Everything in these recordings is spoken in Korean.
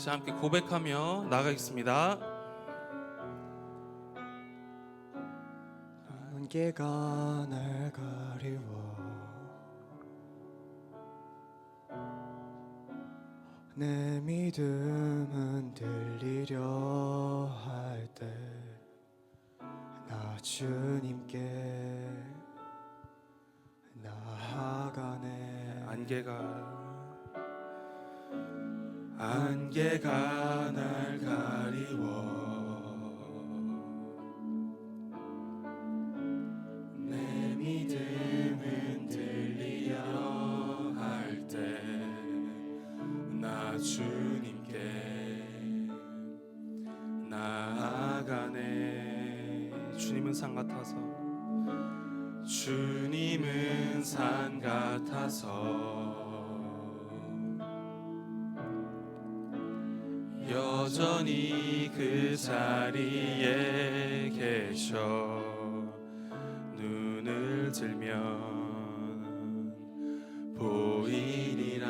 자, 함께 고백하며 나가겠습니다. 안개가 날 가리워 내 믿음은 들리려 할 때 나 주님께 나아가네. 안개가 날 가리워 내 믿음은 들리려 할 때 나 주님께 나아가네. 주님은 산 같아서 여전히 그 자리에 계셔. 눈을 들면 보이리라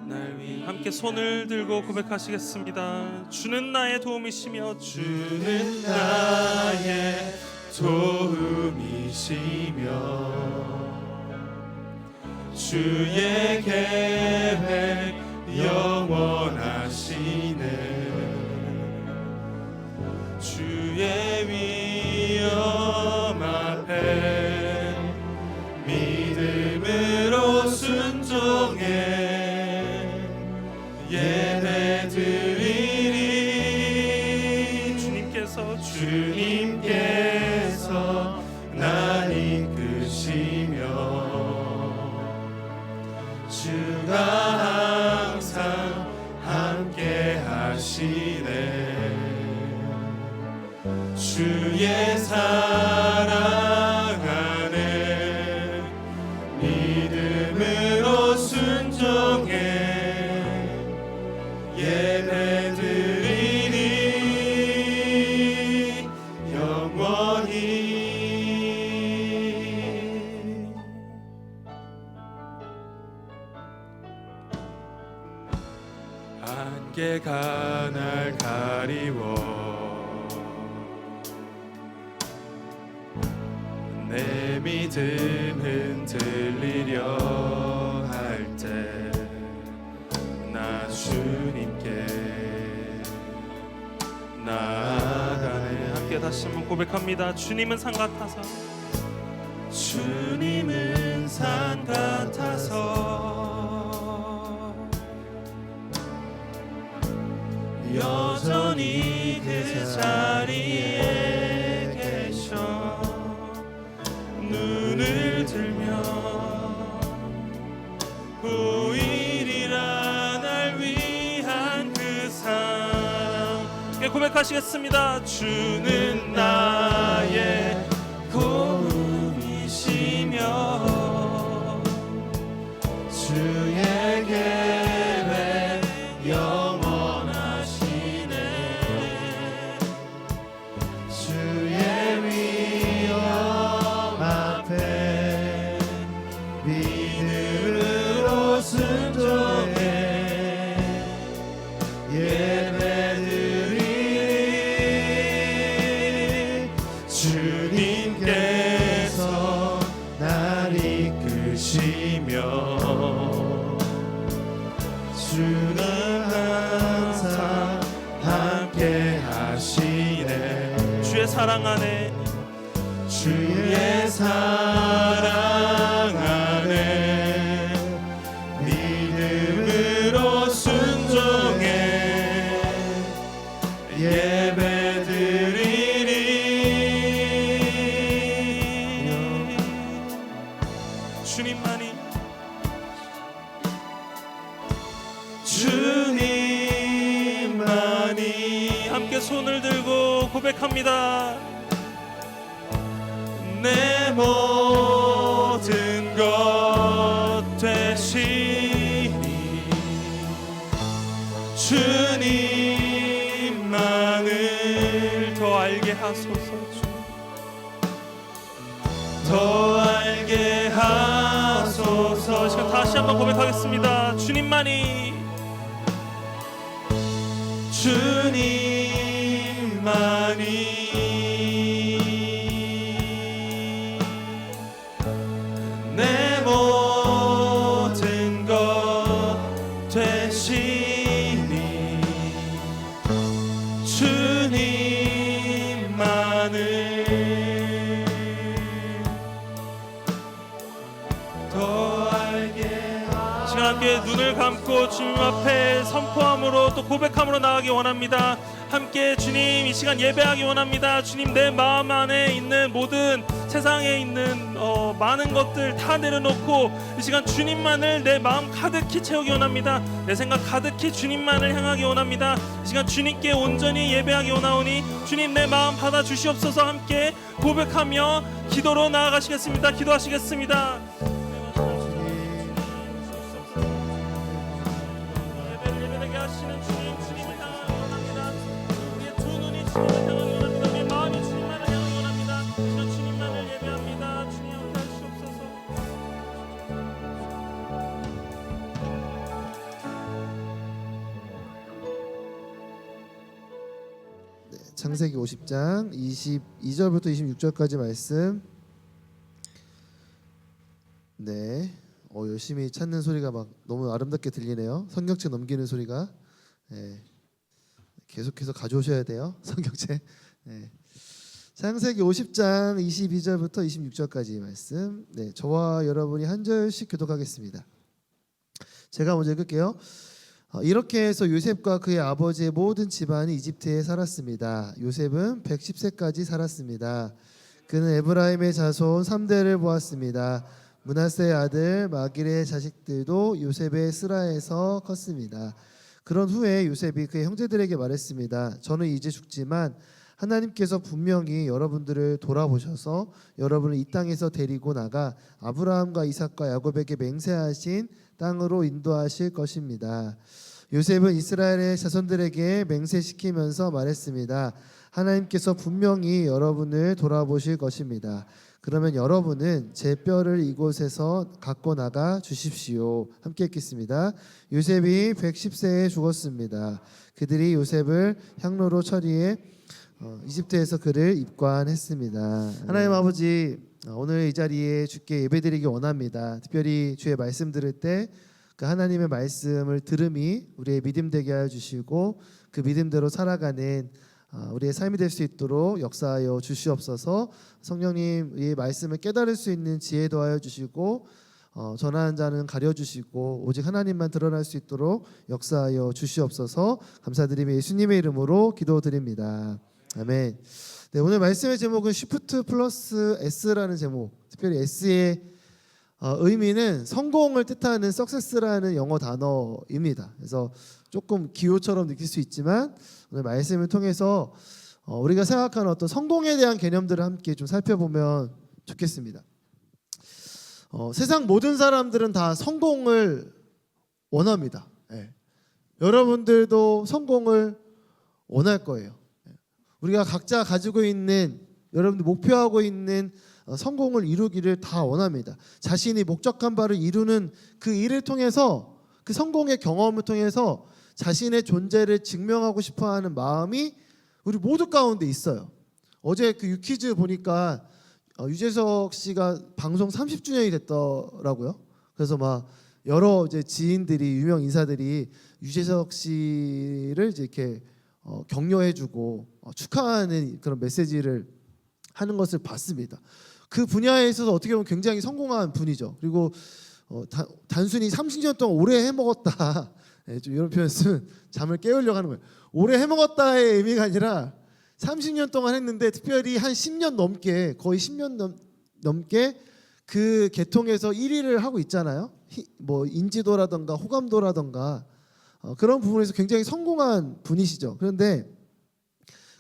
날 위해. 함께 손을 들고 고백하시겠습니다. 주는 나의 도움이시며 주는 나의 도움이시며 주의 계획 영원하시네. 주의 위엄 앞에 믿음으로 순종해 예배드리리. 주님께서 날 이끄시며 주가 항상 함께 하시네. 주의 사랑 안에 믿음으로 순종해 예배드리리 영원히. 안개가 날 가리워 내 믿음은 들리려 할 때 나 주님께 나아가네. 함께 다시 한번 고백합니다. 주님은 산 같아서 주님은 산 같아서 여전히 그 자리에 계셔. 눈을 들면 보이리라 날 위한 그 사랑. 고백하시겠습니다. 주는 나의 도움이시며 주의 계획 영원하시네. 주의 위엄 앞에 믿음으로 순종해 예배드리리. 주님께서 날 이끄시며 주는 항상 함께 하시네. 주의 사랑 안에 주의 사랑 안에 믿음으로 순종해 예배드리리. 주님만이 함께 손을 들고 고백합니다. 내 모든 것 되시니 주님만을 더 알게 하소서. 더 알게 하소서. 다시 한번 고백하겠습니다. 주님만이 주님만이 내 모든 것 되시니 주님만을 더 알게 시간 함께 눈을 감고 주님 앞에 선포함으로 또 고백함으로 나가기 원합니다. 함께 주님 이 시간 예배하기 원합니다. 주님 내 마음 안에 있는 모든 세상에 있는 많은 것들 다 내려놓고 이 시간 주님만을 내 마음 가득히 채우기 원합니다. 내 생각 가득히 주님만을 향하기 원합니다. 이 시간 주님께 온전히 예배하기 원하오니 주님 내 마음 받아 주시옵소서. 함께 고백하며 기도로 나아가시겠습니다. 기도하시겠습니다. 예배되게 하시는 주님, 주님을 향하기 원합니다. 우리의 두 눈이 주님을 향하기 원합니다. 우리의 마음이 주님만을 향하기 원합니다. 이런 주님만을 예배합니다. 주님 함께 하시옵소서. 창세기 50장 22절부터 26절까지 말씀. 네, 열심히 찾는 소리가 막 너무 아름답게 들리네요. 성경책 넘기는 소리가. 네, 계속해서 가져오셔야 돼요. 성경책. 네. 창세기 50장 22절부터 26절까지 말씀. 네, 저와 여러분이 한 절씩 교독하겠습니다. 제가 먼저 읽을게요. 이렇게 해서 요셉과 그의 아버지의 모든 집안이 이집트에 살았습니다. 요셉은 110세까지 살았습니다. 그는 에브라임의 자손 3대를 보았습니다. 므낫세의 아들 마길의 자식들도 요셉의 스라에서 컸습니다. 그런 후에 요셉이 그의 형제들에게 말했습니다. 저는 이제 죽지만 하나님께서 분명히 여러분들을 돌아보셔서 여러분을 이 땅에서 데리고 나가 아브라함과 이삭과 야곱에게 맹세하신 땅으로 인도하실 것입니다. 요셉은 이스라엘의 자손들에게 맹세시키면서 말했습니다. 하나님께서 분명히 여러분을 돌아보실 것입니다. 그러면 여러분은 제 뼈를 이곳에서 갖고 나가 주십시오. 함께 읽겠습니다. 요셉이 110세에 죽었습니다. 그들이 요셉을 향로로 처리해 이집트에서 그를 입관했습니다. 하나님 아버지, 오늘 이 자리에 주께 예배드리기 원합니다. 특별히 주의 말씀 들을 때 그 하나님의 말씀을 들음이 우리의 믿음 되게 하여 주시고 그 믿음대로 살아가는 우리의 삶이 될 수 있도록 역사하여 주시옵소서. 성령님, 이 말씀을 깨달을 수 있는 지혜 더하여 주시고 전하는 자는 가려주시고 오직 하나님만 드러날 수 있도록 역사하여 주시옵소서. 감사드리며 예수님의 이름으로 기도드립니다. 아멘. 네, 오늘 말씀의 제목은 Shift 플러스 S라는 제목. 특별히 S의 의미는 성공을 뜻하는 success라는 영어 단어입니다. 그래서 조금 기호처럼 느낄 수 있지만 오늘 말씀을 통해서 우리가 생각하는 어떤 성공에 대한 개념들을 함께 좀 살펴보면 좋겠습니다. 세상 모든 사람들은 다 성공을 원합니다. 네. 여러분들도 성공을 원할 거예요. 우리가 각자 가지고 있는 여러분들 목표하고 있는 성공을 이루기를 다 원합니다. 자신이 목적한 바를 이루는 그 일을 통해서 그 성공의 경험을 통해서 자신의 존재를 증명하고 싶어하는 마음이 우리 모두 가운데 있어요. 어제 그 유퀴즈 보니까 유재석 씨가 방송 30주년이 됐더라고요. 그래서 막 여러 이제 지인들이 유명 인사들이 유재석 씨를 이제 이렇게 격려해주고 축하하는 그런 메시지를 하는 것을 봤습니다. 그 분야에 있어서 어떻게 보면 굉장히 성공한 분이죠. 그리고 단순히 30년 동안 오래 해먹었다. 네, 좀 이런 표현 쓰면 잠을 깨우려고 하는 거예요. 오래 해먹었다의 의미가 아니라 30년 동안 했는데 특별히 한 10년 넘게 거의 10년 넘게 그 계통에서 1위를 하고 있잖아요. 뭐 인지도라던가 호감도라던가 그런 부분에서 굉장히 성공한 분이시죠. 그런데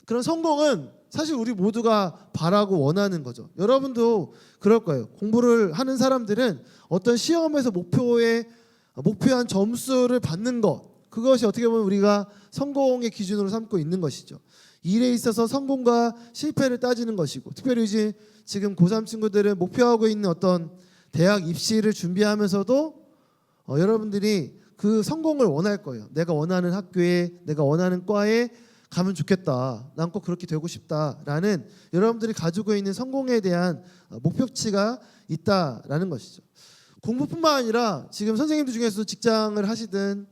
그런 성공은 사실 우리 모두가 바라고 원하는 거죠. 여러분도 그럴 거예요. 공부를 하는 사람들은 어떤 시험에서 목표한 점수를 받는 것, 그것이 어떻게 보면 우리가 성공의 기준으로 삼고 있는 것이죠. 일에 있어서 성공과 실패를 따지는 것이고, 특별히 이제 지금 고3 친구들은 목표하고 있는 어떤 대학 입시를 준비하면서도 여러분들이 그 성공을 원할 거예요. 내가 원하는 학교에, 내가 원하는 과에 가면 좋겠다. 난 꼭 그렇게 되고 싶다라는 여러분들이 가지고 있는 성공에 대한 목표치가 있다라는 것이죠. 공부뿐만 아니라 지금 선생님들 중에서도 직장을 하시든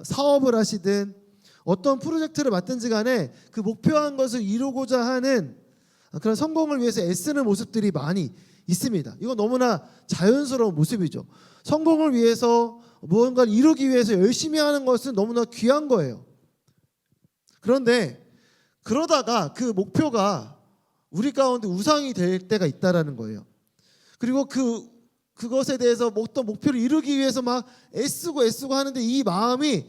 사업을 하시든 어떤 프로젝트를 맡든지 간에 그 목표한 것을 이루고자 하는 그런 성공을 위해서 애쓰는 모습들이 많이 있습니다. 이건 너무나 자연스러운 모습이죠. 성공을 위해서 무언가를 이루기 위해서 열심히 하는 것은 너무나 귀한 거예요. 그런데 그러다가 그 목표가 우리 가운데 우상이 될 때가 있다라는 거예요. 그리고 그것에 대해서 어떤 목표를 이루기 위해서 막 애쓰고 하는데 이 마음이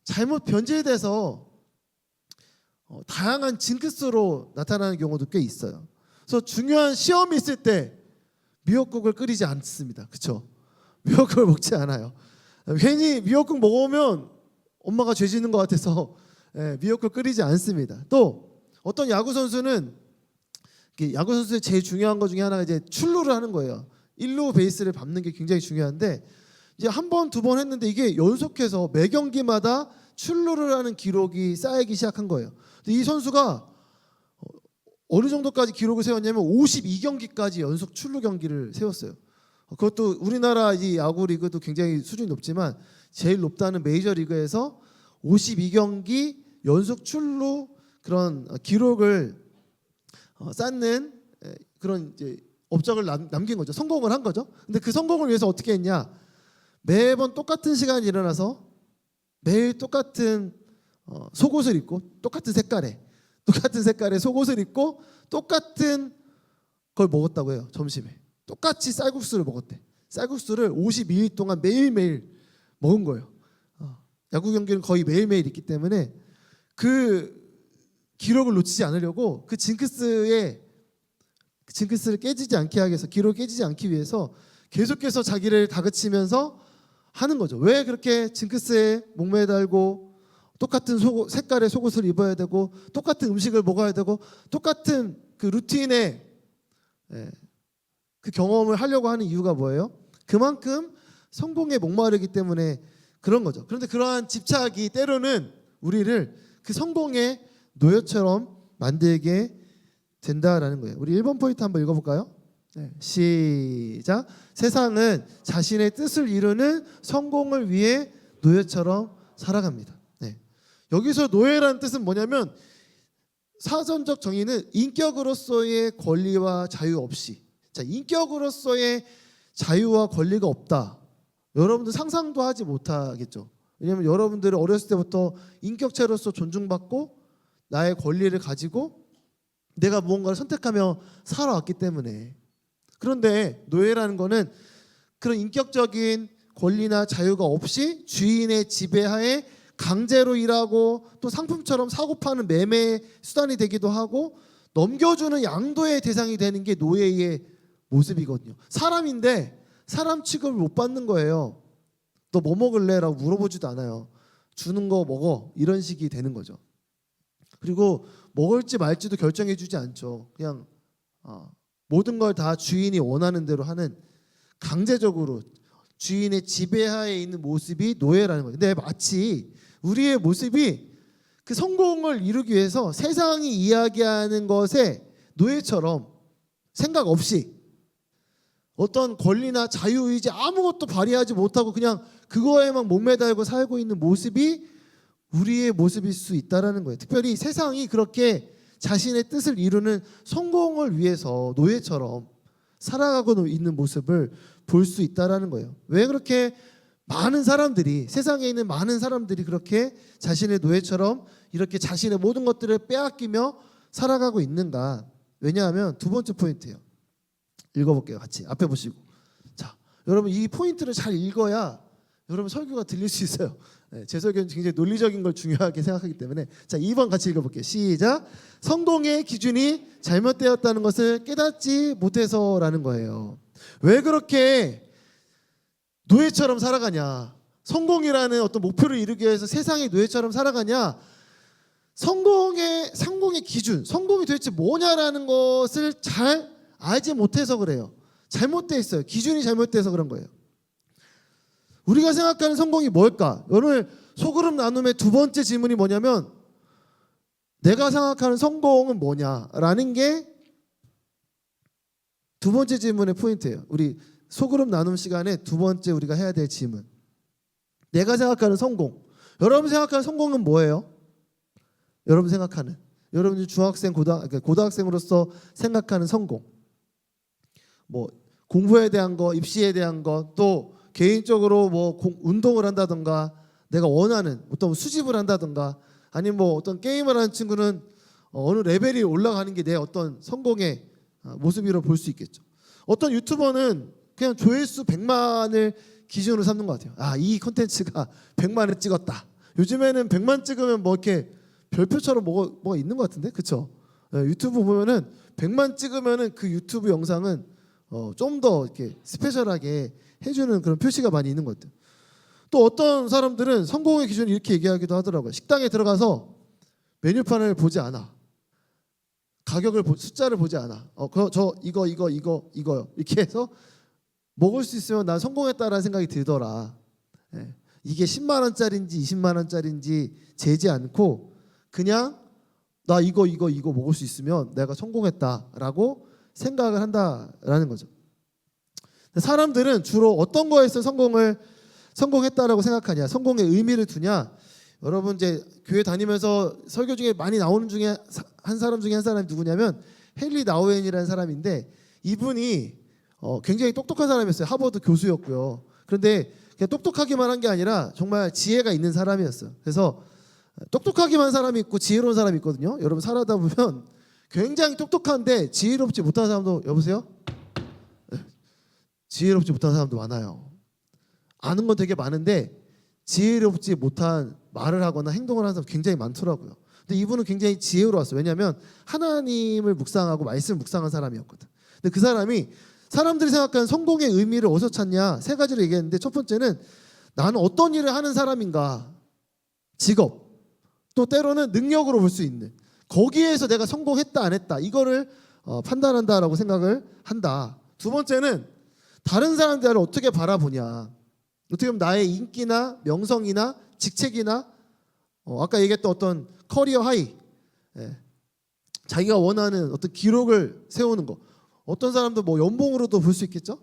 잘못 변질돼서 다양한 징크스로 나타나는 경우도 꽤 있어요. 그래서 중요한 시험이 있을 때 미역국을 끓이지 않습니다. 그렇죠? 미역국을 먹지 않아요. 괜히 미역국 먹으면 엄마가 죄 짓는 것 같아서 미역국 끓이지 않습니다. 또 어떤 야구 선수는 야구 선수의 제일 중요한 것 중에 하나가 이제 출루를 하는 거예요. 1루 베이스를 밟는 게 굉장히 중요한데 이제 한 번, 두 번 했는데 이게 연속해서 매 경기마다 출루를 하는 기록이 쌓이기 시작한 거예요. 근데 이 선수가 어느 정도까지 기록을 세웠냐면 52경기까지 연속 출루 경기를 세웠어요. 그것도 우리나라 이 야구 리그도 굉장히 수준이 높지만 제일 높다는 메이저 리그에서 52경기 연속 출루 그런 기록을 쌓는 그런 이제 업적을 남긴 거죠. 성공을 한 거죠. 근데 그 성공을 위해서 어떻게 했냐? 매번 똑같은 시간에 일어나서 매일 똑같은 속옷을 입고 똑같은 색깔의 속옷을 입고 똑같은 걸 먹었다고 해요. 점심에 똑같이 쌀국수를 먹었대. 쌀국수를 52일 동안 매일매일 먹은 거예요. 야구 경기는 거의 매일매일 있기 때문에 그 기록을 놓치지 않으려고 그 징크스를 깨지지 않게 하기 위해서, 기록을 깨지지 않기 위해서 계속해서 자기를 다그치면서 하는 거죠. 왜 그렇게 징크스에 목매달고 똑같은 색깔의 속옷을 입어야 되고 똑같은 음식을 먹어야 되고 똑같은 그 루틴에 그 경험을 하려고 하는 이유가 뭐예요? 그만큼 성공에 목마르기 때문에 그런 거죠. 그런데 그러한 집착이 때로는 우리를 그 성공의 노예처럼 만들게 된다라는 거예요. 우리 1번 포인트 한번 읽어볼까요? 시작. 세상은 자신의 뜻을 이루는 성공을 위해 노예처럼 살아갑니다. 여기서 노예라는 뜻은 뭐냐면 사전적 정의는 인격으로서의 권리와 자유 없이, 자, 인격으로서의 자유와 권리가 없다. 여러분들 상상도 하지 못하겠죠. 왜냐하면 여러분들은 어렸을 때부터 인격체로서 존중받고 나의 권리를 가지고 내가 무언가를 선택하며 살아왔기 때문에. 그런데 노예라는 거는 그런 인격적인 권리나 자유가 없이 주인의 지배하에 강제로 일하고 또 상품처럼 사고 파는 매매 수단이 되기도 하고 넘겨주는 양도의 대상이 되는 게 노예의 모습이거든요. 사람인데 사람 취급을 못 받는 거예요. 너 뭐 먹을래? 라고 물어보지도 않아요. 주는 거 먹어. 이런 식이 되는 거죠. 그리고 먹을지 말지도 결정해 주지 않죠. 그냥 모든 걸 다 주인이 원하는 대로 하는, 강제적으로 주인의 지배하에 있는 모습이 노예라는 거예요. 근데 마치 우리의 모습이 그 성공을 이루기 위해서 세상이 이야기하는 것에 노예처럼 생각 없이 어떤 권리나 자유의지 아무것도 발휘하지 못하고 그냥 그거에만 목매달고 살고 있는 모습이 우리의 모습일 수 있다라는 거예요. 특별히 세상이 그렇게 자신의 뜻을 이루는 성공을 위해서 노예처럼 살아가고 있는 모습을 볼 수 있다라는 거예요. 왜 그렇게 많은 사람들이, 세상에 있는 많은 사람들이 그렇게 자신의 노예처럼 이렇게 자신의 모든 것들을 빼앗기며 살아가고 있는가? 왜냐하면 두 번째 포인트예요. 읽어볼게요. 같이 앞에 보시고. 자, 여러분 이 포인트를 잘 읽어야 여러분 설교가 들릴 수 있어요. 제 설교는 굉장히 논리적인 걸 중요하게 생각하기 때문에. 자, 2번 같이 읽어볼게요. 시작. 성공의 기준이 잘못되었다는 것을 깨닫지 못해서라는 거예요. 왜 그렇게 노예처럼 살아가냐? 성공이라는 어떤 목표를 이루기 위해서 세상의 노예처럼 살아가냐? 성공의 기준, 성공이 도대체 뭐냐라는 것을 잘 알지 못해서 그래요. 잘못돼 있어요. 기준이 잘못돼서 그런 거예요. 우리가 생각하는 성공이 뭘까? 오늘 소그룹 나눔의 두 번째 질문이 뭐냐면 내가 생각하는 성공은 뭐냐라는 게 두 번째 질문의 포인트예요. 우리 소그룹 나눔 시간에 두 번째 우리가 해야 될 질문. 내가 생각하는 성공. 여러분 생각하는 성공은 뭐예요? 여러분 생각하는. 여러분이 중학생, 고등학생으로서 생각하는 성공. 뭐 공부에 대한 거, 입시에 대한 거, 또 개인적으로 뭐 운동을 한다든가, 내가 원하는 어떤 수집을 한다든가, 아니면 뭐 어떤 게임을 하는 친구는 어느 레벨이 올라가는 게 내 어떤 성공의 모습이라고 볼 수 있겠죠. 어떤 유튜버는 그냥 조회수 100만을 기준으로 삼는 것 같아요. 아, 이 콘텐츠가 100만을 찍었다. 요즘에는 100만 찍으면 뭐 이렇게 별표처럼 뭐가 있는 것 같은데, 그렇죠? 유튜브 보면은 100만 찍으면은 그 유튜브 영상은 좀 더 이렇게 스페셜하게 해주는 그런 표시가 많이 있는 것 같아요. 또 어떤 사람들은 성공의 기준을 이렇게 얘기하기도 하더라고요. 식당에 들어가서 메뉴판을 보지 않아. 가격을 숫자를 보지 않아. 저 이거요. 이렇게 해서 먹을 수 있으면 난 성공했다라는 생각이 들더라. 예. 이게 10만 원짜리인지 20만 원짜리인지 재지 않고 그냥 나 이거 먹을 수 있으면 내가 성공했다라고 생각을 한다라는 거죠. 사람들은 주로 어떤 거에서 성공했다라고 생각하냐, 성공의 의미를 두냐. 여러분 이제 교회 다니면서 설교 중에 많이 나오는 중에 한 사람이 누구냐면 헨리 나우엔이라는 사람인데, 이분이 굉장히 똑똑한 사람이었어요. 하버드 교수였고요. 그런데 그냥 똑똑하기만 한 게 아니라 정말 지혜가 있는 사람이었어요. 그래서 똑똑하기만 한 사람이 있고 지혜로운 사람이 있거든요. 여러분 살아다 보면 굉장히 똑똑한데 지혜롭지 못한 사람도, 여보세요? 지혜롭지 못한 사람도 많아요. 아는 건 되게 많은데 지혜롭지 못한 말을 하거나 행동을 하는 사람 굉장히 많더라고요. 근데 이분은 굉장히 지혜로웠어요. 왜냐하면 하나님을 묵상하고 말씀을 묵상한 사람이었거든. 근데 그 사람이 사람들이 생각하는 성공의 의미를 어디서 찾냐, 세 가지를 얘기했는데, 첫 번째는 나는 어떤 일을 하는 사람인가, 직업, 또 때로는 능력으로 볼 수 있는, 거기에서 내가 성공했다 안 했다 이거를 판단한다라고 생각을 한다. 두 번째는 다른 사람들을 어떻게 바라보냐, 어떻게 보면 나의 인기나 명성이나 직책이나 아까 얘기했던 어떤 커리어 하이, 자기가 원하는 어떤 기록을 세우는 거. 어떤 사람도 뭐 연봉으로도 볼 수 있겠죠.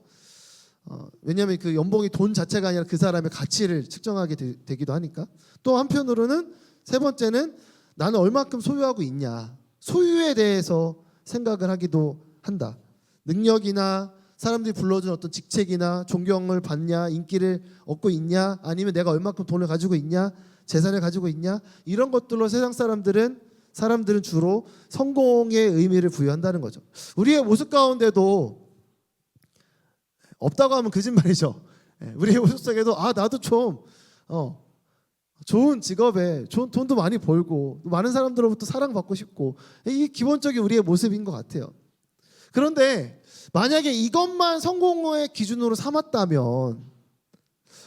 왜냐하면 그 연봉이 돈 자체가 아니라 그 사람의 가치를 측정하게 되기도 하니까. 또 한편으로는 세 번째는 나는 얼마큼 소유하고 있냐, 소유에 대해서 생각을 하기도 한다. 능력이나 사람들이 불러준 어떤 직책이나 존경을 받냐, 인기를 얻고 있냐, 아니면 내가 얼마큼 돈을 가지고 있냐, 재산을 가지고 있냐, 이런 것들로 세상 사람들은 주로 성공의 의미를 부여한다는 거죠. 우리의 모습 가운데도 없다고 하면 거짓말이죠. 우리의 모습 속에도 나도 좀 좋은 직업에 좋은 돈도 많이 벌고 많은 사람들로부터 사랑받고 싶고, 이게 기본적인 우리의 모습인 것 같아요. 그런데 만약에 이것만 성공의 기준으로 삼았다면,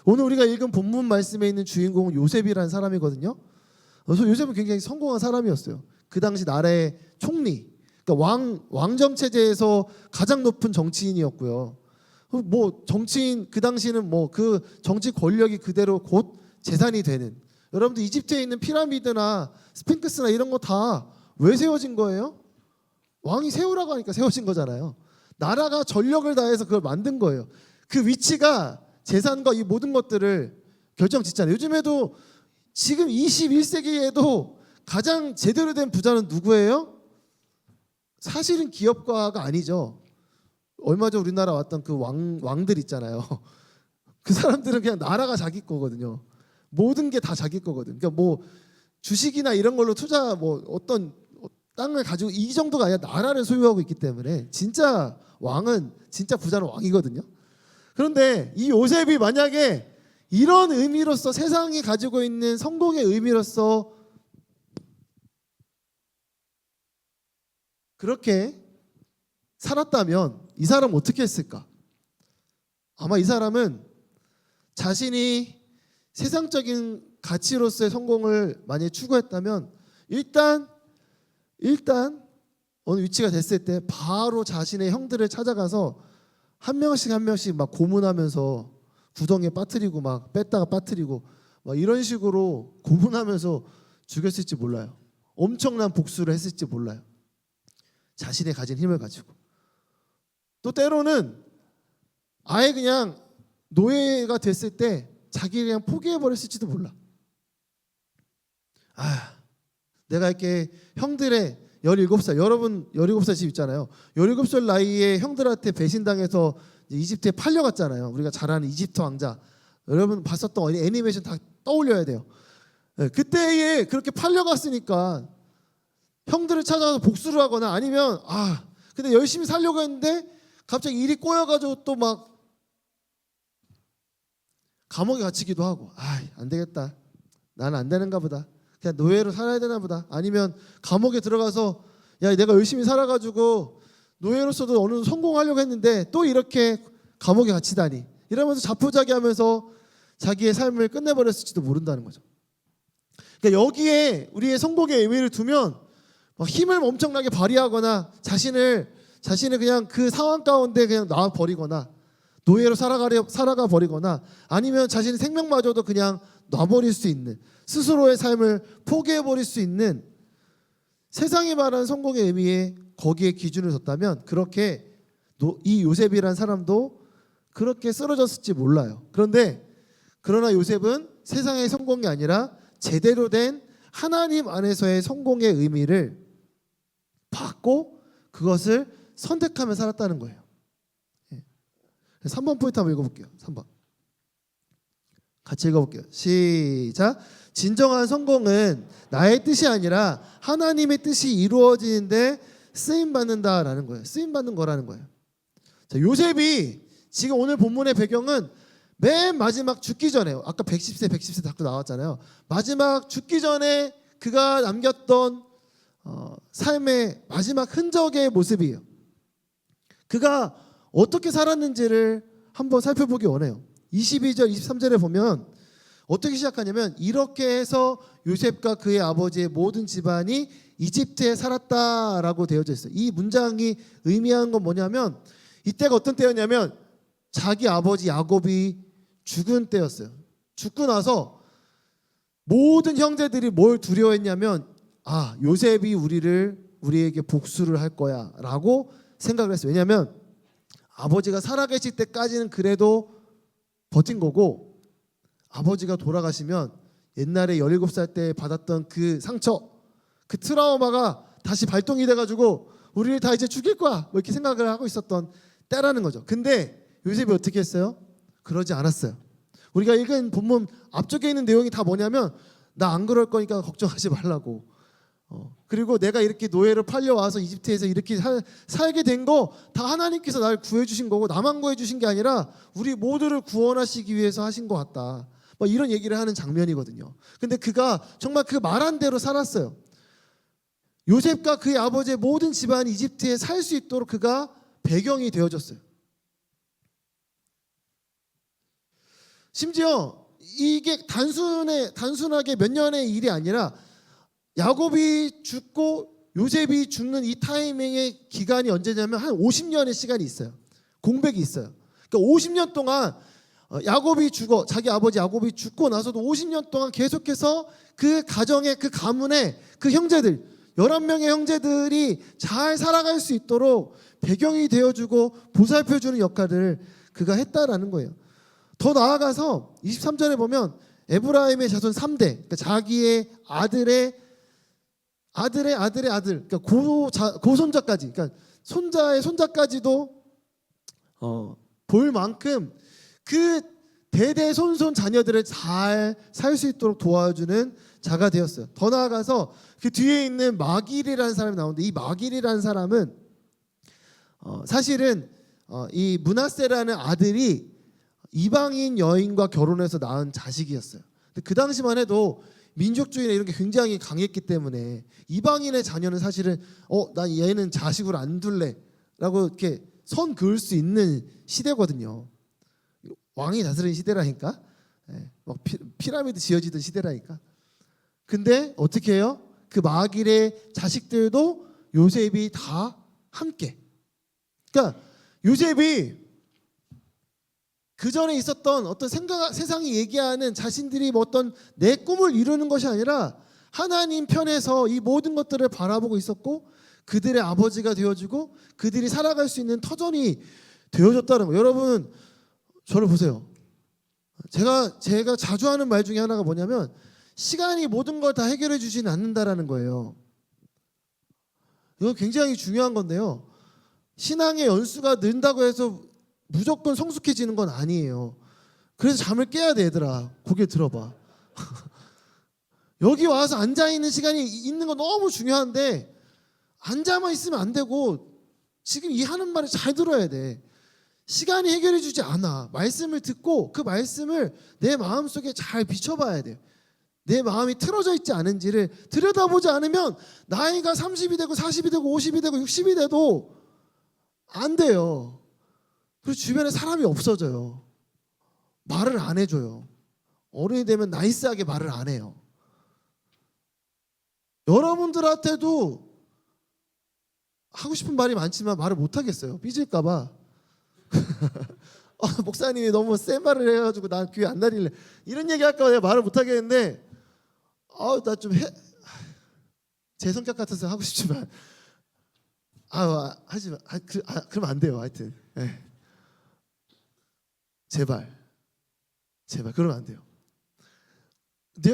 오늘 우리가 읽은 본문 말씀에 있는 주인공은 요셉이라는 사람이거든요. 그래서 요셉은 굉장히 성공한 사람이었어요. 그 당시 나라의 총리, 그러니까 왕정 체제에서 가장 높은 정치인이었고요. 뭐 정치인, 그 당시는 뭐 그 정치 권력이 그대로 곧 재산이 되는. 여러분들 이집트에 있는 피라미드나 스핑크스나 이런 거 다 왜 세워진 거예요? 왕이 세우라고 하니까 세워진 거잖아요. 나라가 전력을 다해서 그걸 만든 거예요. 그 위치가 재산과 이 모든 것들을 결정짓잖아요. 요즘에도 지금 21세기에도 가장 제대로 된 부자는 누구예요? 사실은 기업가가 아니죠. 얼마 전 우리나라 왔던 그 왕들 있잖아요. 그 사람들은 그냥 나라가 자기 거거든요. 모든 게 다 자기 거거든. 그러니까 뭐 주식이나 이런 걸로 투자, 뭐 어떤 땅을 가지고 이 정도가 아니라 나라를 소유하고 있기 때문에 진짜 왕은, 진짜 부자는 왕이거든요. 그런데 이 요셉이 만약에 이런 의미로서, 세상이 가지고 있는 성공의 의미로서 그렇게 살았다면 이 사람은 어떻게 했을까? 아마 이 사람은 자신이 세상적인 가치로서의 성공을 만약에 추구했다면 일단 어느 위치가 됐을 때 바로 자신의 형들을 찾아가서 한 명씩 막 고문하면서 구덩이에 빠뜨리고 막 뺐다가 빠뜨리고 막 이런 식으로 고문하면서 죽였을지 몰라요. 엄청난 복수를 했을지 몰라요. 자신의 가진 힘을 가지고. 또 때로는 아예 그냥 노예가 됐을 때 자기 그냥 포기해버렸을지도 몰라. 내가 이렇게 형들의 17살, 여러분 17살 집 있잖아요. 17살 나이에 형들한테 배신당해서 이집트에 팔려갔잖아요. 우리가 잘 아는 이집트 왕자. 여러분 봤었던 애니메이션 다 떠올려야 돼요. 그때에 그렇게 팔려갔으니까 형들을 찾아서 복수를 하거나 아니면 근데 열심히 살려고 했는데 갑자기 일이 꼬여가지고 또 막 감옥에 갇히기도 하고 안 되겠다. 나는 안 되는가 보다. 그냥 노예로 살아야 되나 보다. 아니면 감옥에 들어가서 야 내가 열심히 살아가지고 노예로서도 어느 정도 성공하려고 했는데 또 이렇게 감옥에 갇히다니 이러면서 자포자기하면서 자기의 삶을 끝내버렸을지도 모른다는 거죠. 그러니까 여기에 우리의 성공의 의미를 두면 막 힘을 엄청나게 발휘하거나 자신을 그냥 그 상황 가운데 그냥 놔 버리거나 노예로 살아가 버리거나 아니면 자신의 생명마저도 그냥 놔버릴 수 있는 스스로의 삶을 포기해버릴 수 있는 세상이 말하는 성공의 의미에 거기에 기준을 뒀다면 그렇게 이 요셉이란 사람도 그렇게 쓰러졌을지 몰라요. 그러나 요셉은 세상의 성공이 아니라 제대로 된 하나님 안에서의 성공의 의미를 받고 그것을 선택하며 살았다는 거예요. 3번 포인트 한번 읽어볼게요. 3번 같이 읽어볼게요. 시작. 진정한 성공은 나의 뜻이 아니라 하나님의 뜻이 이루어지는데 쓰임받는다라는 거예요. 쓰임받는 거라는 거예요. 자, 요셉이 지금 오늘 본문의 배경은 맨 마지막 죽기 전에 아까 110세 자꾸 나왔잖아요. 마지막 죽기 전에 그가 남겼던 삶의 마지막 흔적의 모습이에요. 그가 어떻게 살았는지를 한번 살펴보기 원해요. 22절 23절에 보면 어떻게 시작하냐면 이렇게 해서 요셉과 그의 아버지의 모든 집안이 이집트에 살았다라고 되어져 있어요. 이 문장이 의미하는 건 뭐냐면 이때가 어떤 때였냐면 자기 아버지 야곱이 죽은 때였어요. 죽고 나서 모든 형제들이 뭘 두려워했냐면 요셉이 우리에게 복수를 할 거야 라고 생각을 했어요. 왜냐하면 아버지가 살아계실 때까지는 그래도 버틴 거고 아버지가 돌아가시면 옛날에 17살 때 받았던 그 상처, 그 트라우마가 다시 발동이 돼가지고 우리를 다 이제 죽일 거야 뭐 이렇게 생각을 하고 있었던 때라는 거죠. 근데 요셉이 어떻게 했어요? 그러지 않았어요. 우리가 읽은 본문 앞쪽에 있는 내용이 다 뭐냐면 나 안 그럴 거니까 걱정하지 말라고. 그리고 내가 이렇게 노예로 팔려와서 이집트에서 이렇게 살게 된 거 다 하나님께서 날 구해주신 거고 나만 구해주신 게 아니라 우리 모두를 구원하시기 위해서 하신 것 같다. 뭐 이런 얘기를 하는 장면이거든요. 근데 그가 정말 그 말한 대로 살았어요. 요셉과 그의 아버지의 모든 집안이 이집트에 살 수 있도록 그가 배경이 되어줬어요. 심지어 이게 단순하게 몇 년의 일이 아니라 야곱이 죽고 요셉이 죽는 이 타이밍의 기간이 언제냐면 한 50년의 시간이 있어요. 공백이 있어요. 그러니까 50년 동안 자기 아버지 야곱이 죽고 나서도 50년 동안 계속해서 그 가정의 그 가문의 그 형제들 11명의 형제들이 잘 살아갈 수 있도록 배경이 되어주고 보살펴주는 역할을 그가 했다라는 거예요. 더 나아가서 23절에 보면 에브라임의 자손 3대 그러니까 자기의 아들 그러니까 고손자까지 그러니까 손자의 손자까지도 볼 만큼 그 대대손손 자녀들을 잘 살 수 있도록 도와주는 자가 되었어요. 더 나아가서 그 뒤에 있는 마길이라는 사람이 나오는데 이 마길이라는 사람은 사실은 이 므낫세라는 아들이 이방인 여인과 결혼해서 낳은 자식이었어요. 근데 그 당시만 해도 민족주의나 이런 게 굉장히 강했기 때문에 이방인의 자녀는 사실은 나 얘는 자식으로 안 둘래라고 이렇게 선 그을 수 있는 시대거든요. 왕이 다스리는 시대라니까. 막 피라미드 지어지던 시대라니까. 근데 어떻게 해요? 그 마길의 자식들도 요셉이 다 함께. 그러니까 요셉이 그 전에 있었던 어떤 세상이 얘기하는 자신들이 뭐 어떤 내 꿈을 이루는 것이 아니라 하나님 편에서 이 모든 것들을 바라보고 있었고 그들의 아버지가 되어주고 그들이 살아갈 수 있는 터전이 되어줬다는 거예요. 여러분 저를 보세요. 제가 자주 하는 말 중에 하나가 뭐냐면 시간이 모든 걸 다 해결해 주지는 않는다라는 거예요. 이거 굉장히 중요한 건데요. 신앙의 연수가 는다고 해서 무조건 성숙해지는 건 아니에요. 그래서 잠을 깨야 돼 얘들아. 고개 들어봐. 여기 와서 앉아있는 시간이 있는 거 너무 중요한데 앉아만 있으면 안 되고 지금 이 하는 말을 잘 들어야 돼. 시간이 해결해 주지 않아. 말씀을 듣고 그 말씀을 내 마음속에 잘 비춰봐야 돼. 내 마음이 틀어져 있지 않은지를 들여다보지 않으면 나이가 30이 되고 40이 되고 50이 되고 60이 돼도 안 돼요. 그리고 주변에 사람이 없어져요. 말을 안 해줘요. 어른이 되면 나이스하게 말을 안 해요. 여러분들한테도 하고 싶은 말이 많지만 말을 못 하겠어요. 삐질까 봐. 목사님이 너무 센 말을 해가지고 난 귀에 안 달릴래. 이런 얘기 할까 봐 내가 말을 못 하겠는데 나 좀 제 성격 같아서 하고 싶지만 하지 마. 그러면 안 돼요. 하여튼 제발 그러면 안 돼요.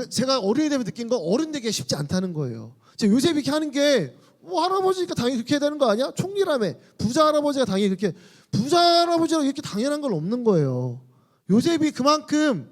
제가 어른이 되면 느낀 건 어른 되기가 쉽지 않다는 거예요. 지금 요셉이 이렇게 하는 게 뭐 할아버지니까 당연히 그렇게 해야 되는 거 아니야? 총리라며. 부자 할아버지가 당연히 그렇게 부자 할아버지가 이렇게 당연한 건 없는 거예요. 요셉이 그만큼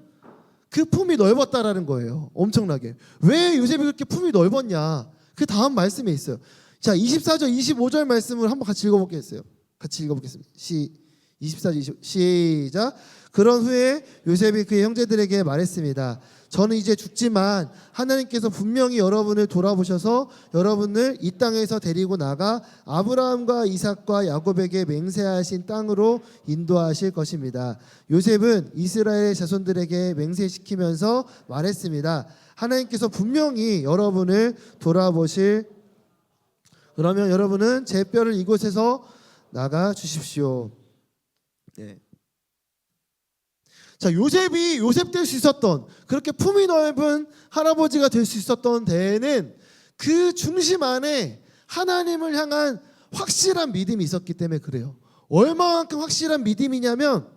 그 품이 넓었다라는 거예요. 엄청나게. 왜 요셉이 그렇게 품이 넓었냐? 그 다음 말씀에 있어요. 자, 24절, 25절 말씀을 한번 같이 읽어보겠어요. 같이 읽어보겠습니다. 24절, 25, 시작. 그런 후에 요셉이 그의 형제들에게 말했습니다. 저는 이제 죽지만 하나님께서 분명히 여러분을 돌아보셔서 여러분을 이 땅에서 데리고 나가 아브라함과 이삭과 야곱에게 맹세하신 땅으로 인도하실 것입니다. 요셉은 이스라엘 자손들에게 맹세시키면서 말했습니다. 하나님께서 분명히 여러분을 돌아보실 그러면 여러분은 제 뼈를 이곳에서 나가 주십시오. 네. 자, 요셉이 요셉 될 수 있었던 그렇게 품이 넓은 할아버지가 될 수 있었던 데에는 그 중심 안에 하나님을 향한 확실한 믿음이 있었기 때문에 그래요. 얼마만큼 확실한 믿음이냐면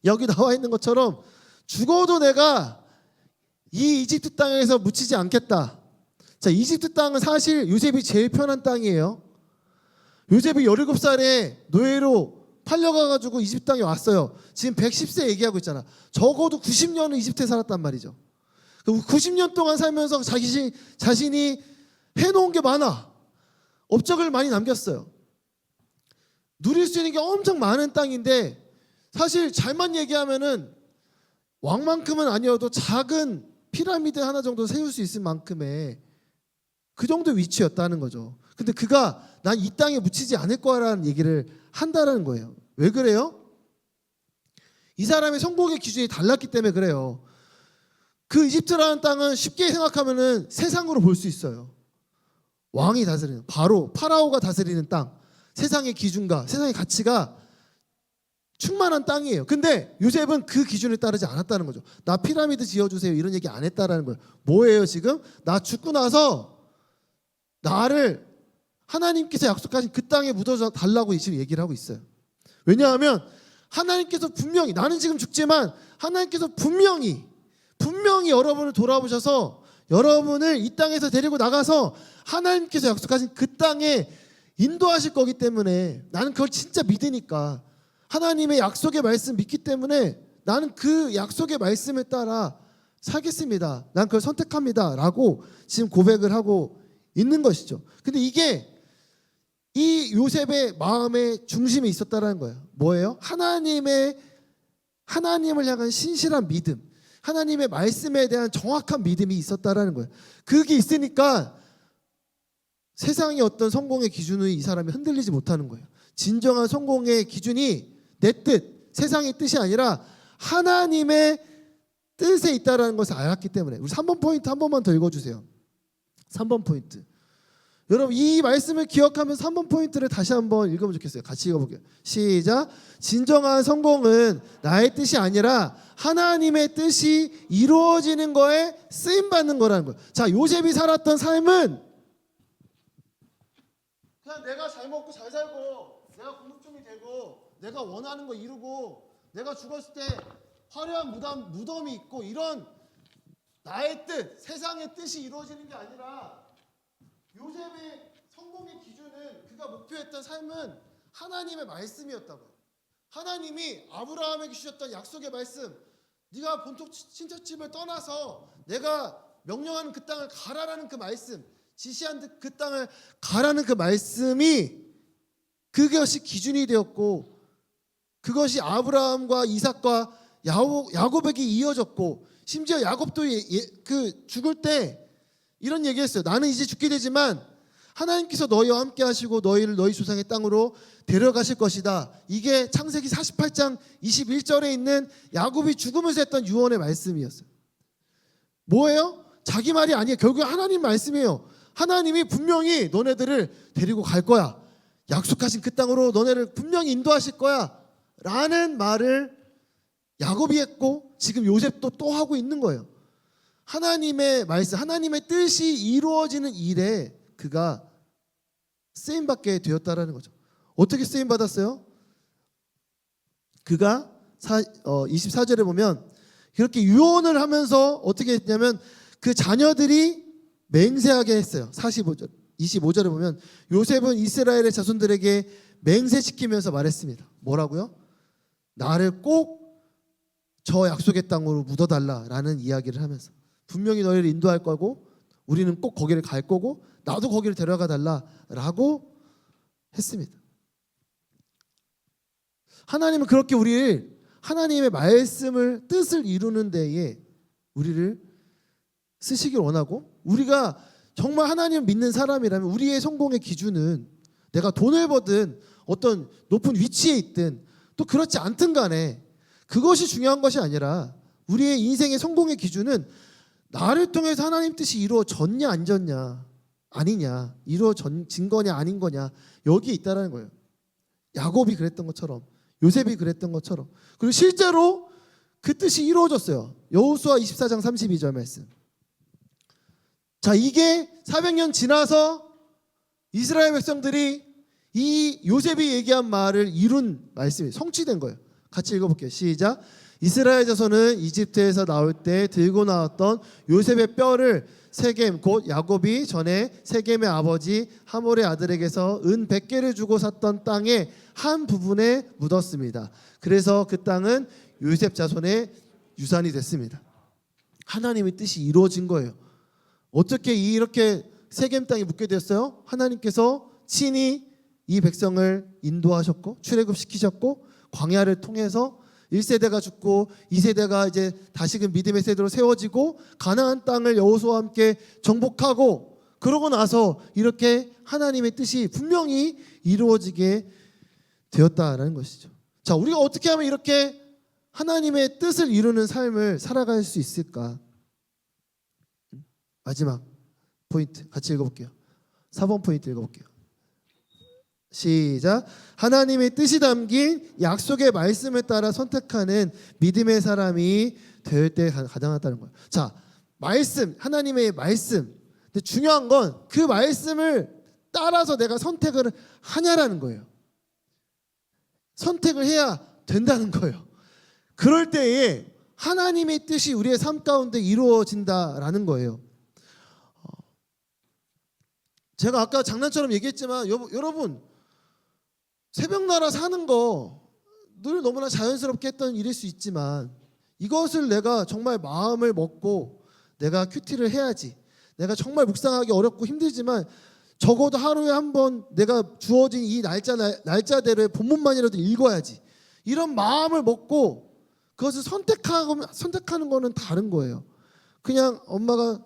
여기 나와 있는 것처럼 죽어도 내가 이 이집트 땅에서 묻히지 않겠다. 자, 이집트 땅은 사실 요셉이 제일 편한 땅이에요. 요셉이 17살에 노예로 팔려가가지고 이집트 땅에 왔어요. 지금 110세 얘기하고 있잖아. 적어도 90년은 이집트에 살았단 말이죠. 90년 동안 살면서 자신이 해놓은 게 많아. 업적을 많이 남겼어요. 누릴 수 있는 게 엄청 많은 땅인데 사실 잘만 얘기하면은 왕만큼은 아니어도 작은 피라미드 하나 정도 세울 수 있을 만큼의 그 정도 위치였다는 거죠. 근데 그가 난 이 땅에 묻히지 않을 거라는 얘기를 한다는 거예요. 왜 그래요? 이 사람의 성공의 기준이 달랐기 때문에 그래요. 그 이집트라는 땅은 쉽게 생각하면은 세상으로 볼 수 있어요. 왕이 다스리는 파라오가 다스리는 땅, 세상의 기준과 세상의 가치가 충만한 땅이에요. 근데 요셉은 그 기준을 따르지 않았다는 거죠. 나 피라미드 지어주세요 이런 얘기 안 했다라는 거예요. 뭐예요 지금? 나 죽고 나서 나를 하나님께서 약속하신 그 땅에 묻어져 달라고 지금 얘기를 하고 있어요. 왜냐하면 하나님께서 분명히 나는 지금 죽지만 하나님께서 분명히 여러분을 돌아보셔서 여러분을 이 땅에서 데리고 나가서 하나님께서 약속하신 그 땅에 인도하실 거기 때문에 나는 그걸 진짜 믿으니까 하나님의 약속의 말씀 믿기 때문에 나는 그 약속의 말씀을 따라 살겠습니다. 난 그걸 선택합니다 라고 지금 고백을 하고 있는 것이죠. 근데 이게 이 요셉의 마음의 중심에 있었다라는 거예요. 뭐예요? 하나님을 향한 신실한 믿음, 하나님의 말씀에 대한 정확한 믿음이 있었다라는 거예요. 그게 있으니까 세상의 어떤 성공의 기준이 이 사람이 흔들리지 못하는 거예요. 진정한 성공의 기준이 내 뜻, 세상의 뜻이 아니라 하나님의 뜻에 있다라는 것을 알았기 때문에. 우리 3번 포인트 한 번만 더 읽어주세요. 3번 포인트. 여러분 이 말씀을 기억하면서 3번 포인트를 다시 한번 읽으면 좋겠어요. 같이 읽어볼게요. 시작. 진정한 성공은 나의 뜻이 아니라 하나님의 뜻이 이루어지는 거에 쓰임받는 거라는 거예요. 자, 요셉이 살았던 삶은 그냥 내가 잘 먹고 잘 살고 내가 공급종이 되고 내가 원하는 거 이루고 내가 죽었을 때 화려한 무덤이 있고 이런 나의 뜻, 세상의 뜻이 이루어지는 게 아니라 요셉의 성공의 기준은 그가 목표했던 삶은 하나님의 말씀이었다고요. 하나님이 아브라함에게 주셨던 약속의 말씀, 네가 본토 친척집을 떠나서 내가 명령하는 그 땅을 가라라는 그 말씀, 지시한 그 땅을 가라는 그 말씀이 그것이 기준이 되었고 그것이 아브라함과 이삭과 야곱에게 이어졌고 심지어 야곱도 그 죽을 때 이런 얘기했어요. 나는 이제 죽게 되지만 하나님께서 너희와 함께 하시고 너희를 너희 조상의 땅으로 데려가실 것이다. 이게 창세기 48장 21절에 있는 야곱이 죽으면서 했던 유언의 말씀이었어요. 뭐예요? 자기 말이 아니에요. 결국 하나님 말씀이에요. 하나님이 분명히 너네들을 데리고 갈 거야. 약속하신 그 땅으로 너네를 분명히 인도하실 거야. 라는 말을 야곱이 했고 지금 요셉도 또 하고 있는 거예요. 하나님의 말씀, 하나님의 뜻이 이루어지는 일에 그가 쓰임받게 되었다라는 거죠. 어떻게 쓰임받았어요? 그가 24절에 보면 그렇게 유언을 하면서 어떻게 했냐면 그 자녀들이 맹세하게 했어요. 25절에 보면 요셉은 이스라엘의 자손들에게 맹세시키면서 말했습니다. 뭐라고요? 나를 꼭 저 약속의 땅으로 묻어달라라는 이야기를 하면서 분명히 너희를 인도할 거고 우리는 꼭 거기를 갈 거고 나도 거기를 데려가 달라라고 했습니다. 하나님은 그렇게 우리를 하나님의 말씀을 뜻을 이루는 데에 우리를 쓰시길 원하고 우리가 정말 하나님을 믿는 사람이라면 우리의 성공의 기준은 내가 돈을 벌든 어떤 높은 위치에 있든 또 그렇지 않든 간에 그것이 중요한 것이 아니라 우리의 인생의 성공의 기준은 나를 통해서 하나님 뜻이 이루어졌냐 안 졌냐 아니냐 이루어진 거냐 아닌 거냐 여기에 있다라는 거예요. 야곱이 그랬던 것처럼 요셉이 그랬던 것처럼 그리고 실제로 그 뜻이 이루어졌어요. 여호수아 24장 32절 말씀. 자, 이게 400년 지나서 이스라엘 백성들이 이 요셉이 얘기한 말을 이룬 말씀이 성취된 거예요. 같이 읽어볼게요. 시작. 이스라엘 자손은 이집트에서 나올 때 들고 나왔던 요셉의 뼈를 세겜 곧 야곱이 전에 세겜의 아버지 하몰의 아들에게서 은 100개를 주고 샀던 땅의 한 부분에 묻었습니다. 그래서 그 땅은 요셉 자손의 유산이 됐습니다. 하나님의 뜻이 이루어진 거예요. 어떻게 이렇게 세겜 땅에 묻게 됐어요? 하나님께서 친히 이 백성을 인도하셨고 출애굽시키셨고 광야를 통해서 1세대가 죽고 2세대가 이제 다시금 믿음의 세대로 세워지고 가나안 땅을 여호수아와 함께 정복하고 그러고 나서 이렇게 하나님의 뜻이 분명히 이루어지게 되었다라는 것이죠. 자, 우리가 어떻게 하면 이렇게 하나님의 뜻을 이루는 삶을 살아갈 수 있을까? 마지막 포인트 같이 읽어볼게요. 4번 포인트 읽어볼게요. 시작. 하나님의 뜻이 담긴 약속의 말씀을 따라 선택하는 믿음의 사람이 될 때 가능하다는 거예요. 자, 말씀, 하나님의 말씀. 근데 중요한 건 그 말씀을 따라서 내가 선택을 하냐라는 거예요. 선택을 해야 된다는 거예요. 그럴 때에 하나님의 뜻이 우리의 삶 가운데 이루어진다라는 거예요. 제가 아까 장난처럼 얘기했지만 여러분 새벽나라 사는 거 늘 너무나 자연스럽게 했던 일일 수 있지만 이것을 내가 정말 마음을 먹고 내가 큐티를 해야지. 내가 정말 묵상하기 어렵고 힘들지만 적어도 하루에 한 번 내가 주어진 이 날짜대로의 본문만이라도 읽어야지. 이런 마음을 먹고 그것을 선택하는 거는 다른 거예요. 그냥 엄마가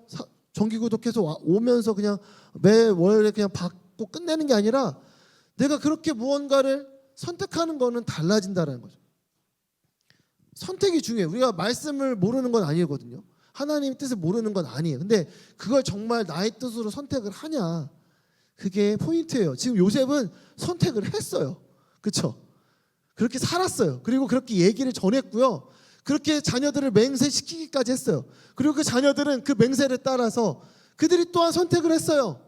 정기구독해서 오면서 그냥 매 월에 그냥 받고 끝내는 게 아니라 내가 그렇게 무언가를 선택하는 거는 달라진다는 거죠. 선택이 중요해요. 우리가 말씀을 모르는 건 아니거든요. 하나님의 뜻을 모르는 건 아니에요. 근데 그걸 정말 나의 뜻으로 선택을 하냐. 그게 포인트예요. 지금 요셉은 선택을 했어요. 그렇죠? 그렇게 살았어요. 그리고 그렇게 얘기를 전했고요. 그렇게 자녀들을 맹세시키기까지 했어요. 그리고 그 자녀들은 그 맹세를 따라서 그들이 또한 선택을 했어요.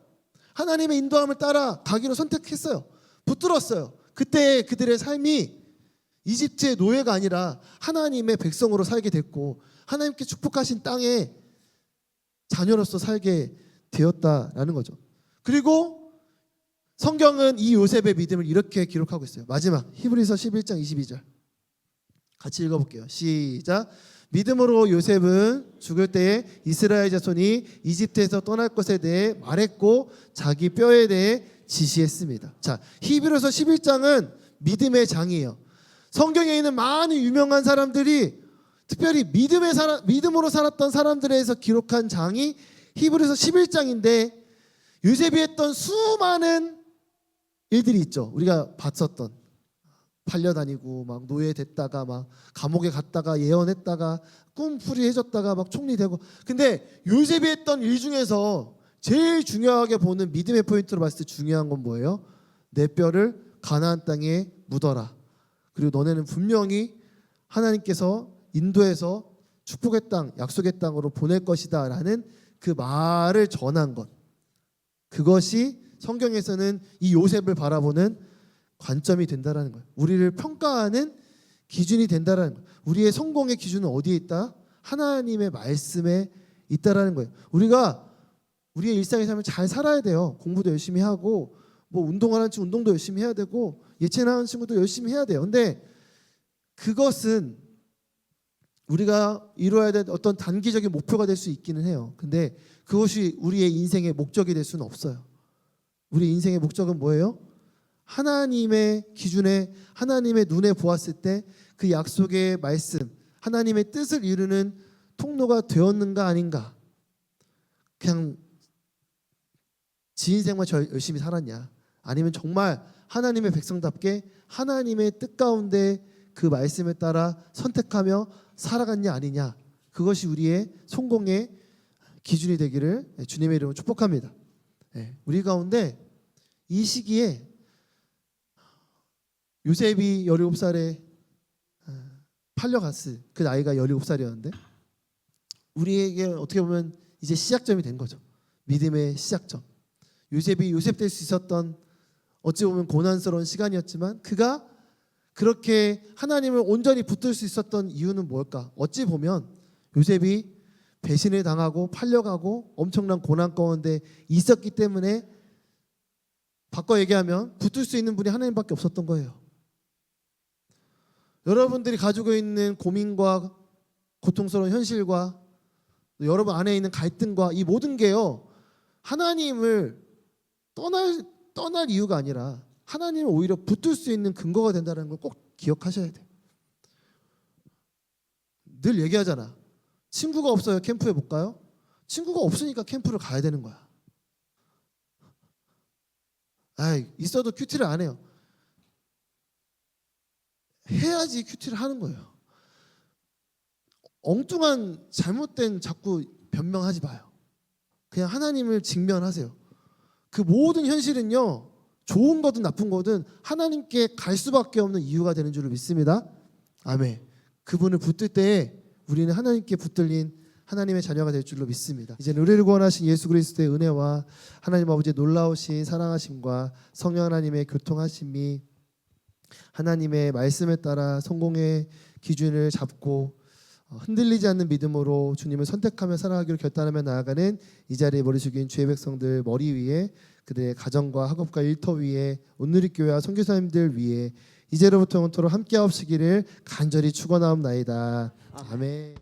하나님의 인도함을 따라 가기로 선택했어요. 붙들었어요. 그때 그들의 삶이 이집트의 노예가 아니라 하나님의 백성으로 살게 됐고 하나님께 축복하신 땅에 자녀로서 살게 되었다라는 거죠. 그리고 성경은 이 요셉의 믿음을 이렇게 기록하고 있어요. 마지막 히브리서 11장 22절 같이 읽어볼게요. 시작. 믿음으로 요셉은 죽을 때에 이스라엘 자손이 이집트에서 떠날 것에 대해 말했고 자기 뼈에 대해 지시했습니다. 자, 히브리서 11장은 믿음의 장이에요. 성경에 있는 많은 유명한 사람들이 특별히 믿음으로 살았던 살아들에서 기록한 장이 히브리서 11장인데 요셉이 했던 수많은 일들이 있죠. 우리가 봤었던 팔려다니고 막 노예됐다가 막 감옥에 갔다가 예언했다가 꿈풀이 해줬다가 막 총리 되고. 근데 요셉이 했던 일 중에서 제일 중요하게 보는 믿음의 포인트로 봤을 때 중요한 건 뭐예요? 내 뼈를 가나안 땅에 묻어라. 그리고 너네는 분명히 하나님께서 인도해서 축복의 땅, 약속의 땅으로 보낼 것이다 라는 그 말을 전한 것. 그것이 성경에서는 이 요셉을 바라보는 관점이 된다라는 거예요. 우리를 평가하는 기준이 된다라는 거예요. 우리의 성공의 기준은 어디에 있다? 하나님의 말씀에 있다라는 거예요. 우리가 우리의 일상의 삶을 잘 살아야 돼요. 공부도 열심히 하고 뭐 운동하는 친구 운동도 열심히 해야 되고 예체능하는 친구도 열심히 해야 돼요. 근데 그것은 우리가 이루어야 될 어떤 단기적인 목표가 될 수 있기는 해요. 근데 그것이 우리의 인생의 목적이 될 수는 없어요. 우리 인생의 목적은 뭐예요? 하나님의 기준에 하나님의 눈에 보았을 때 그 약속의 말씀, 하나님의 뜻을 이루는 통로가 되었는가 아닌가. 그냥 지인 생활 열심히 살았냐, 아니면 정말 하나님의 백성답게 하나님의 뜻 가운데 그 말씀에 따라 선택하며 살아갔냐 아니냐. 그것이 우리의 성공의 기준이 되기를 주님의 이름으로 축복합니다. 우리 가운데 이 시기에 요셉이 17살에 팔려갔을 그 나이가 17살이었는데 우리에게 어떻게 보면 이제 시작점이 된 거죠. 믿음의 시작점. 요셉이 요셉 될 수 있었던 어찌 보면 고난스러운 시간이었지만 그가 그렇게 하나님을 온전히 붙들 수 있었던 이유는 뭘까? 어찌 보면 요셉이 배신을 당하고 팔려가고 엄청난 고난 가운데 있었기 때문에 바꿔 얘기하면 붙들 수 있는 분이 하나님밖에 없었던 거예요. 여러분들이 가지고 있는 고민과 고통스러운 현실과 여러분 안에 있는 갈등과 이 모든 게요, 하나님을 떠날 이유가 아니라 하나님을 오히려 붙들 수 있는 근거가 된다는 걸 꼭 기억하셔야 돼요. 늘 얘기하잖아. 친구가 없어요. 캠프에 못 가요? 친구가 없으니까 캠프를 가야 되는 거야. 있어도 큐티를 안 해요. 해야지 큐티를 하는 거예요. 엉뚱한 잘못된 자꾸 변명하지 마요. 그냥 하나님을 직면하세요. 그 모든 현실은요, 좋은 거든 나쁜 거든 하나님께 갈 수밖에 없는 이유가 되는 줄을 믿습니다. 아멘. 그분을 붙들 때에 우리는 하나님께 붙들린 하나님의 자녀가 될 줄로 믿습니다. 이제는 우리를 구원하신 예수 그리스도의 은혜와 하나님 아버지의 놀라우신 사랑하심과 성령 하나님의 교통하심이 하나님의 말씀에 따라 성공의 기준을 잡고 흔들리지 않는 믿음으로 주님을 선택하며 살아가기로 결단하며 나아가는 이 자리에 머리 숙인 주의 백성들 머리 위에, 그들의 가정과 학업과 일터 위에, 온누리교회와 선교사님들 위에 이제로부터 영원토록 함께하옵시기를 간절히 축원하옵나이다. 아멘.